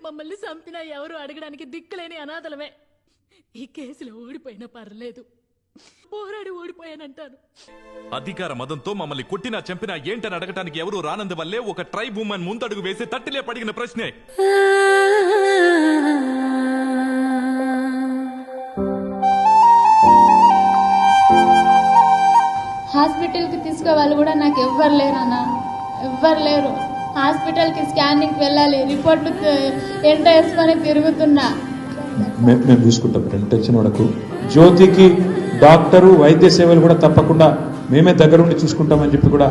మమ్మల్ని చంపినా ఎవరు అడగడానికి దిక్కులేని అనాథలమే. ఈ కేసులో ఓడిపోయినా పర్లేదు, పోరాడి ఓడిపోయానంటాను. అధికార మదంతో మమ్మల్ని కొట్టినా చంపినా ఏంటని అడగటానికి ఎవరు రానందు వల్లే ఒక ట్రైబ్ ఉమెన్ ముందడుగు వేసి తట్టిలే పడిగిన ప్రశ్నే. హాస్పిటల్కి తీసుకువెళ్ళు కూడా నాకు ఎవ్వరు లేరన్నా, ఎవ్వరు లేరు. హాస్పిటల్కి స్కానింగ్కి వెళ్ళాలి, రిపోర్ట్లు ఎంట వేసుకొని తిరుగుతున్నా. మేము చూసుకుంటాం, టెన్షన్ పడకు. జ్యోతికి డాక్టరు వైద్య సేవలు కూడా తప్పకుండా మేమే దగ్గరుండి చూసుకుంటామని చెప్పి కూడా